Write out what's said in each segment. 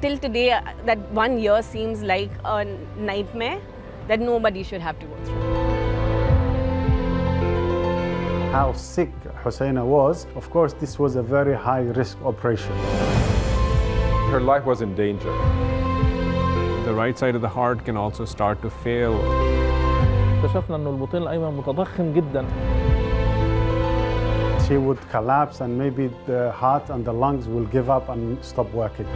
till today, that 1 year seems like a nightmare that nobody should have to go through. How sick Hussena was, of course, this was a very high-risk operation. Her life was in danger. The right side of the heart can also start to fail. اكتشفنا إنه البطين الأيمن متضخم جدا. She would collapse and maybe the heart and the lungs will give up and stop working.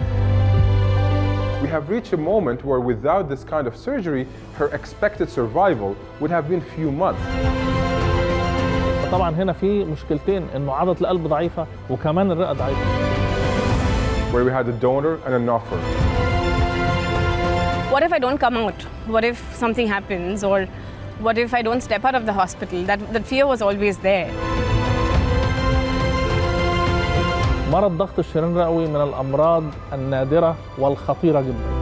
We have reached a moment where without this kind of surgery, her expected survival would have been few months. طبعا هنا في مشكلتين، إنه عضلة القلب ضعيفة وكمان الرئة ضعيفة. Where we had a donor and an offer. What if I don't come out? What if something happens? Or what if I don't step out of the hospital? That fear was always there. مرض ضغط الشريان الرئوي من الأمراض النادرة والخطيرة جدا.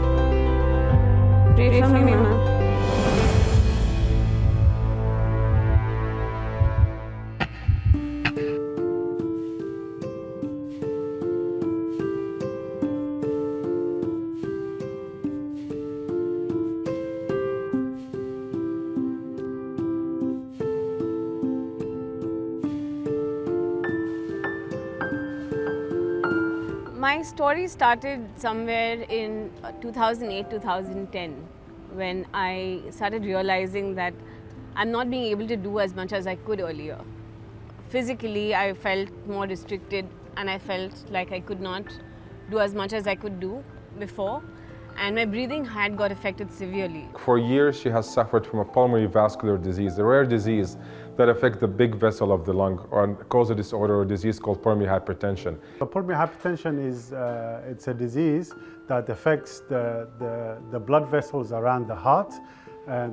Pray for me, Mama. My story started somewhere in 2008-2010 when I started realizing that I'm not being able to do as much as I could earlier. Physically, I felt more restricted and I felt like I could not do as much as I could do before, and my breathing had got affected severely. For years, she has suffered from a pulmonary vascular disease, a rare disease that affects the big vessel of the lung or cause a disorder or disease called pulmonary hypertension. Pulmonary hypertension is it's a disease that affects the blood vessels around the heart.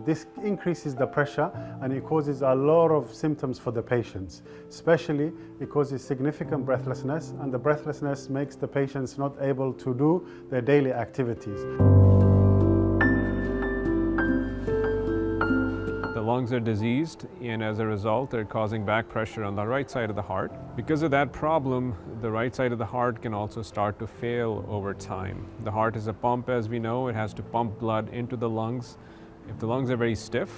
This increases the pressure and it causes a lot of symptoms for the patients. Especially, it causes significant breathlessness, and the breathlessness makes the patients not able to do their daily activities. The lungs are diseased, and as a result, they're causing back pressure on the right side of the heart. Because of that problem, the right side of the heart can also start to fail over time. The heart is a pump, as we know. It has to pump blood into the lungs. If the lungs are very stiff,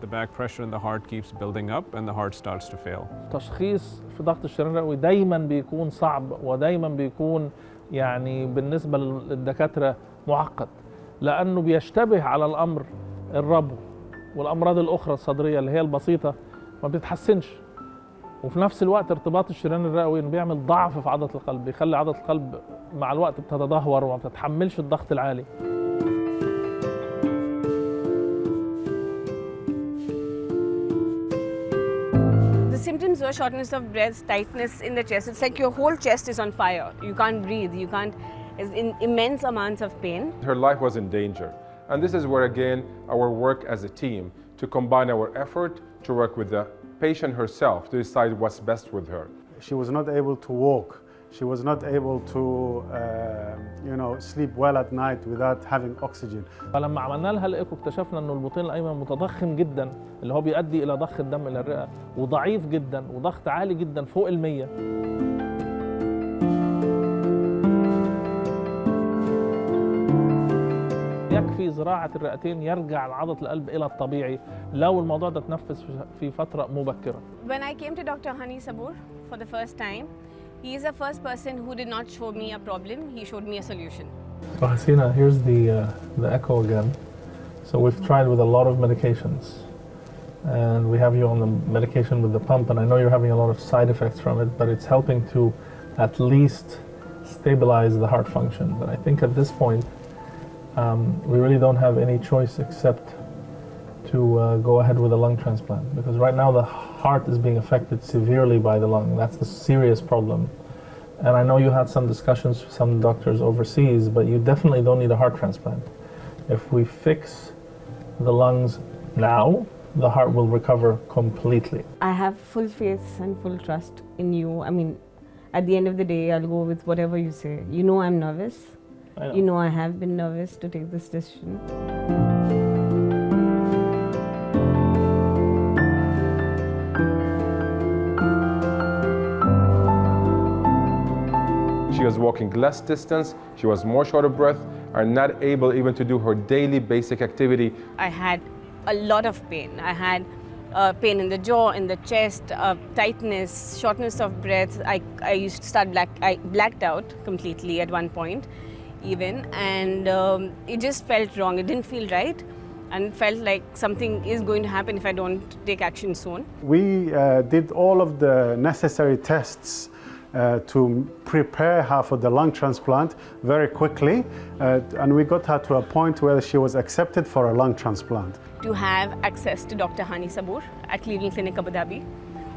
the back pressure in the heart keeps building up and the heart starts to fail. تشخيص في ضغط الشريان الرئوي دايما بيكون صعب ودايما بيكون يعني بالنسبة للدكاترة معقد، لأنه بيشتبه على الأمر الربو والأمراض الأخرى الصدرية اللي هي البسيطة ما بتتحسنش، وفي نفس الوقت ارتباط الشريان الرئوي بيعمل ضعف في عضلة القلب، بيخلي عضلة القلب مع الوقت بتتدهور وما بتتحملش الضغط العالي. The symptoms were shortness of breath, tightness in the chest. It's like your whole chest is on fire. You can't breathe. It's in immense amounts of pain. Her life was in danger. And this is where, again, our work as a team to combine our effort to work with the patient herself to decide what's best with her. She was not able to walk. She was not able to, sleep well at night without having oxygen. فلما عملنا لها الإيكو اكتشفنا إنه البطين الأيمن متضخم جدا، اللي هو بيؤدي إلى ضخ الدم إلى الرئة، وضعيف جدا وضغط عالي جدا فوق ال100. يكفي زراعة الرئتين يرجع عضلة القلب إلى الطبيعي لو الموضوع ده اتنفذ في فترة مبكرة. When I came to Dr. Hani Sabur for the first time, he is the first person who did not show me a problem, he showed me a solution. So Hussena, here's the echo again. So we've tried with a lot of medications, and we have you on the medication with the pump, and I know you're having a lot of side effects from it, but it's helping to at least stabilize the heart function. But I think at this point, we really don't have any choice except to go ahead with a lung transplant, because right now the heart is being affected severely by the lung. That's the serious problem. And I know you had some discussions with some doctors overseas, but you definitely don't need a heart transplant. If we fix the lungs now, the heart will recover completely. I have full faith and full trust in you. I mean, at the end of the day, I'll go with whatever you say. You know I'm nervous. I know. You know I have been nervous to take this decision. She She was walking less distance, she was more short of breath, and not able even to do her daily basic activity. I had a lot of pain. I had pain in the jaw, in the chest, tightness, shortness of breath. I used to start I blacked out completely at one point even, and it just felt wrong. It didn't feel right, and it felt like something is going to happen if I don't take action soon. We did all of the necessary tests to prepare her for the lung transplant very quickly, and we got her to a point where she was accepted for a lung transplant. To have access to Dr. Hani Sabur at Cleveland Clinic Abu Dhabi,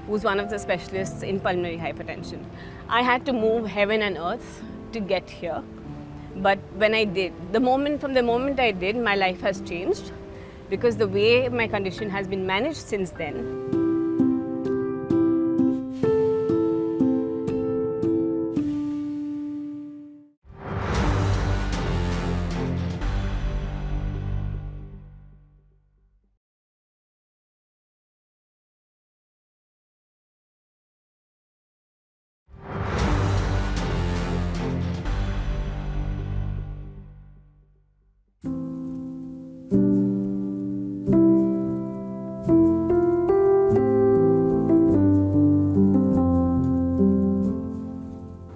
who's one of the specialists in pulmonary hypertension. I had to move heaven and earth to get here, but when I did, from the moment I did, my life has changed, because the way my condition has been managed since then.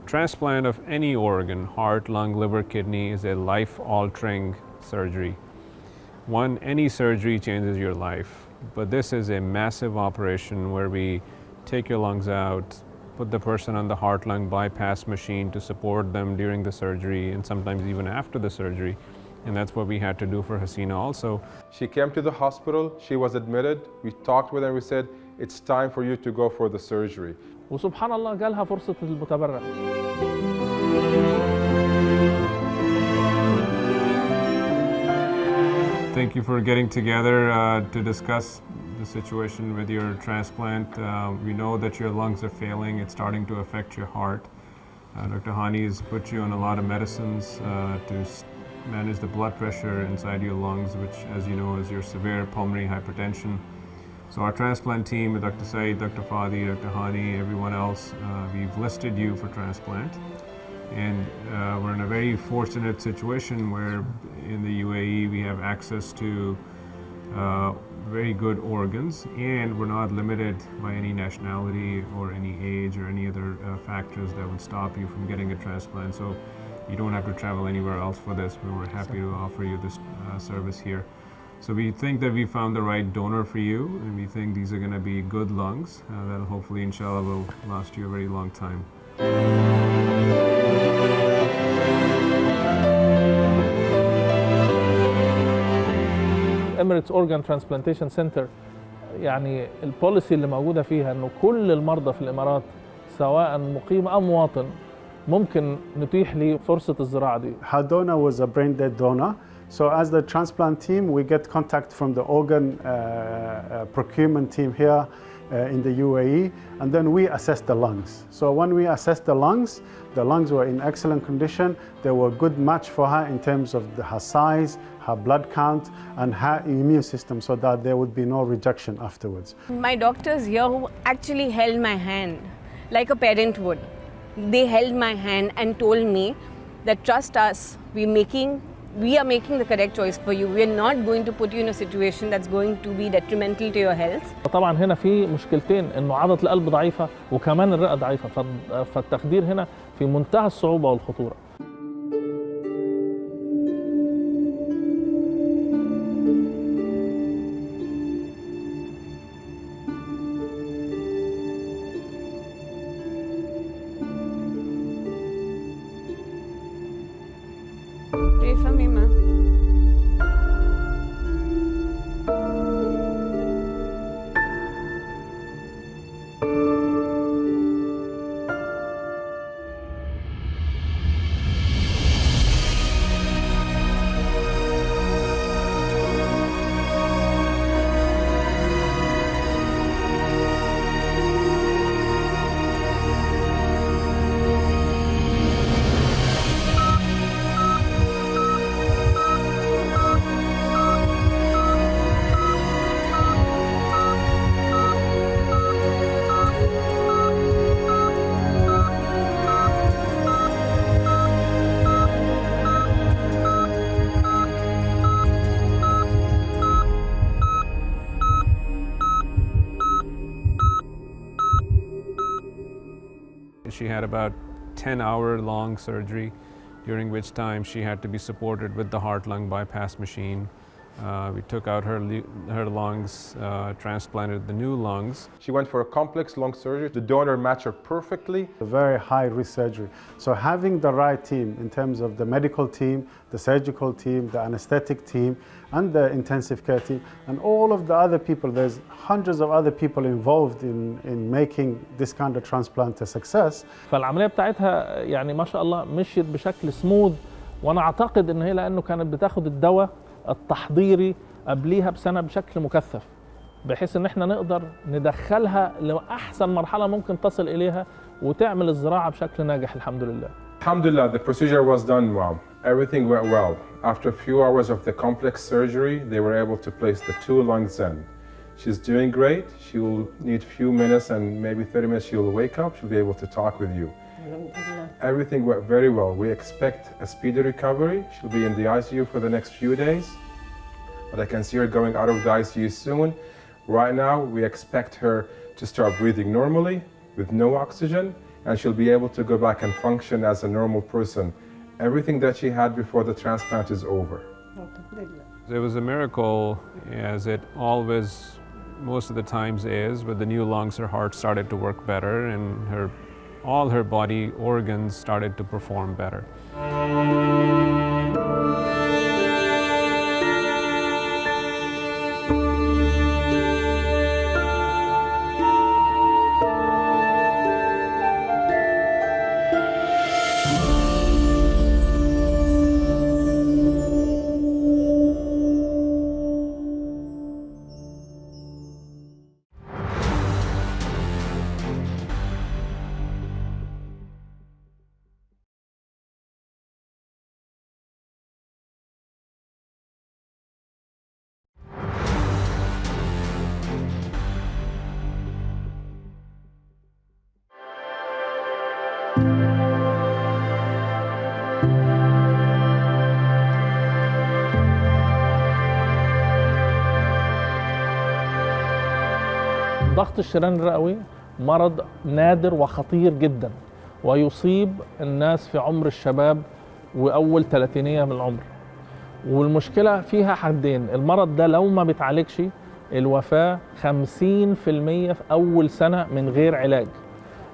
Transplant of any organ, heart, lung, liver, kidney, is a life-altering surgery. Any surgery changes your life, but this is a massive operation where we take your lungs out, put the person on the heart-lung bypass machine to support them during the surgery and sometimes even after the surgery. And that's what we had to do for Hussena also. She came to the hospital, she was admitted, we talked with her and we said, it's time for you to go for the surgery. وسبحان الله جالها فرصة المتبرع. Thank you for getting together to discuss the situation with your transplant. We know that your lungs are failing. It's starting to affect your heart. Dr. Hani has put you on a lot of medicines to manage the blood pressure inside your lungs, which, as you know, is your severe pulmonary hypertension. So our transplant team, with Dr. Saeed, Dr. Fadi, Dr. Hani, everyone else, we've listed you for transplant. And we're in a very fortunate situation where in the UAE we have access to very good organs, and we're not limited by any nationality or any age or any other factors that would stop you from getting a transplant. So you don't have to travel anywhere else for this. We were happy to offer you this service here. So we think that we found the right donor for you, and we think these are going to be good lungs that hopefully, inshallah, will last you a very long time. Emirates Organ Transplantation Center يعني البوليسي اللي موجودة فيها إنه كل المرضى في الإمارات سواء مقيم أو مواطن ممكن نتيح لي فرصة الزراعة دي. Her donor was a brain dead donor. So as the transplant team, we get contact from the organ procurement team here in the UAE, and then we assess the lungs. So when we assessed the lungs were in excellent condition. They were a good match for her in terms of her size, her blood count, and her immune system, so that there would be no rejection afterwards. My doctors here who actually held my hand like a parent would. They held my hand and told me that trust us, we are making the correct choice for you. We are not going to put you in a situation that's going to be detrimental to your health. طبعا هنا في مشكلتين، انه عضلة القلب ضعيفة وكمان الرئة ضعيفة، فالتخدير هنا في منتهى الصعوبة والخطورة. Pray for me, ma. She had about 10-hour-long surgery, during which time she had to be supported with the heart-lung bypass machine. We took out her lungs, transplanted the new lungs. She went for a complex lung surgery. The donor matched her perfectly. A very high risk surgery. So having the right team in terms of the medical team, the surgical team, the anesthetic team, and the intensive care team, and all of the other people, there's hundreds of other people involved in making this kind of transplant a success. فالعملية بتاعتها يعني ما شاء الله مشيت بشكل سموث، وأنا أعتقد إن هي لأنه كانت بتاخد الدواء التحضيري قبليها بسنة بشكل مكثف، بحيث إن إحنا نقدر ندخلها لأحسن مرحلة ممكن تصل إليها وتعمل الزراعة بشكل ناجح الحمد لله. Alhamdulillah, the procedure was done well. Everything went well. After a few hours of the complex surgery, they were able to place the 2 lungs in. She's doing great. She will need a few minutes and maybe 30 minutes she will wake up. She'll be able to talk with you. Everything went very well. We expect a speedy recovery. She'll be in the ICU for the next few days, but I can see her going out of the ICU soon. Right now, we expect her to start breathing normally with no oxygen, and she'll be able to go back and function as a normal person. Everything that she had before the transplant is over. It was a miracle, as it always, most of the times is. With the new lungs, her heart started to work better, and all her body organs started to perform better. ضغط الشريان الرئوي مرض نادر وخطير جدا، ويصيب الناس في عمر الشباب وأول 30 من العمر. والمشكلة فيها حدين، المرض ده لو ما بيتعالجش الوفاة 50% في أول سنة من غير علاج.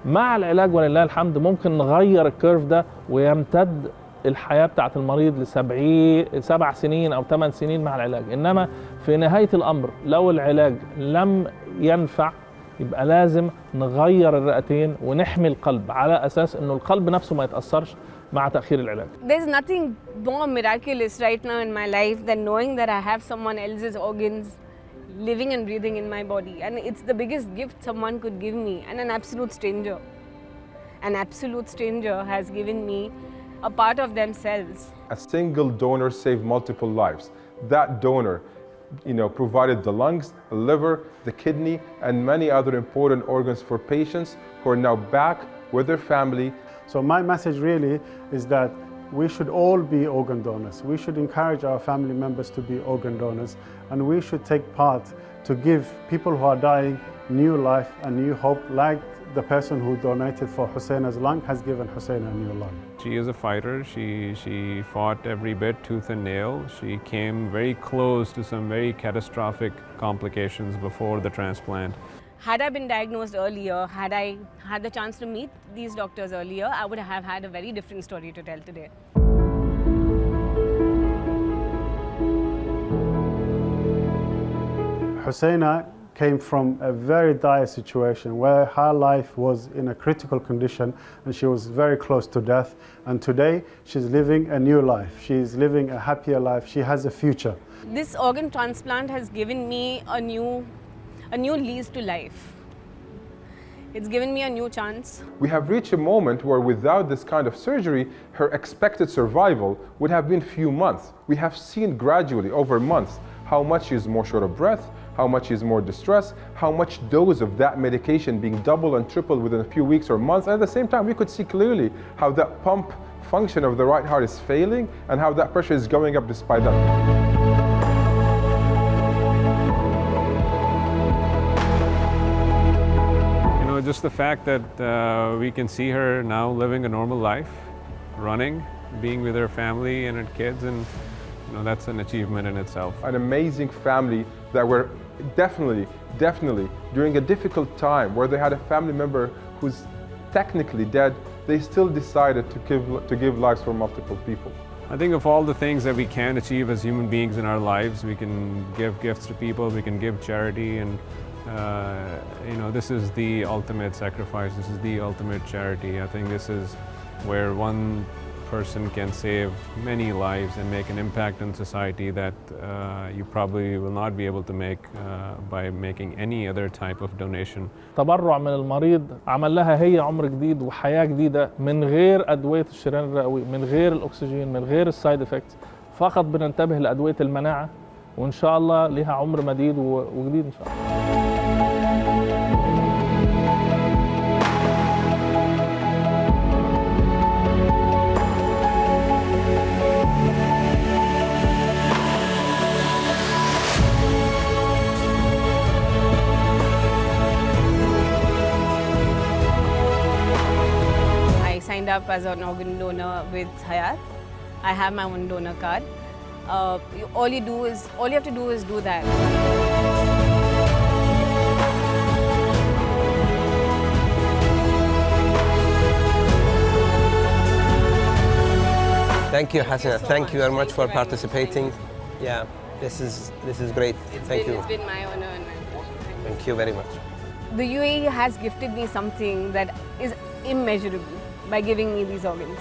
مع العلاج ولله الحمد ممكن نغير الكيرف ده ويمتد الحياة بتاعت المريض ل7 سنين أو 8 سنين مع العلاج. إنما في نهاية الأمر لو العلاج لم ينفع يبقى لازم نغير الرئتين ونحمي القلب على أساس إنه القلب نفسه ما يتأثرش مع تأخير العلاج. There's nothing more miraculous right now in my life than knowing that I have someone else's organs living and breathing in my body, and it's the biggest gift someone could give me. And an absolute stranger has given me a part of themselves. A single donor saved multiple lives. That donor, provided the lungs, the liver, the kidney, and many other important organs for patients who are now back with their family. So my message really is that we should all be organ donors. We should encourage our family members to be organ donors, and we should take part to give people who are dying new life and new hope, like the person who donated for Hussena's lung has given Hussena a new lung. She is a fighter. She fought every bit tooth and nail. She came very close to some very catastrophic complications before the transplant. Had I been diagnosed earlier, had I had the chance to meet these doctors earlier, I would have had a very different story to tell today. Hussena came from a very dire situation where her life was in a critical condition and she was very close to death. And today she's living a new life. She's living a happier life. She has a future. This organ transplant has given me a new lease to life. It's given me a new chance. We have reached a moment where without this kind of surgery, her expected survival would have been few months. We have seen gradually over months how much she's more short of breath, how much she's more distressed, how much dose of that medication being doubled and tripled within a few weeks or months. And at the same time, we could see clearly how that pump function of the right heart is failing and how that pressure is going up despite that. just the fact that we can see her now living a normal life, running, being with her family and her kids, and that's an achievement in itself. An amazing family that were definitely during a difficult time where they had a family member who's technically dead, they still decided to give lives for multiple people. I think of all the things that we can achieve as human beings in our lives, we can give gifts to people, we can give charity, and this is the ultimate sacrifice, this is the ultimate charity. I think this is where one person can save many lives and make an impact in society that you probably will not be able to make by making any other type of donation. تبرع من المريض عمل لها هي عمر جديد وحياة جديدة من غير أدوية الشريان الرئوي، من غير الأكسجين، من غير السايد افكتس، فقط بننتبه لأدوية المناعة، وإن شاء الله لها عمر مديد وجديد إن شاء الله. Signed up as an organ donor with Hayat. I have my own donor card. All you have to do is do that. Thank you, Hussena. Thank you very much for participating. Yeah, this is great. Thank you. It's been my honor and my pleasure. Thank you very much. The UAE has gifted me something that is immeasurable by giving me these organs.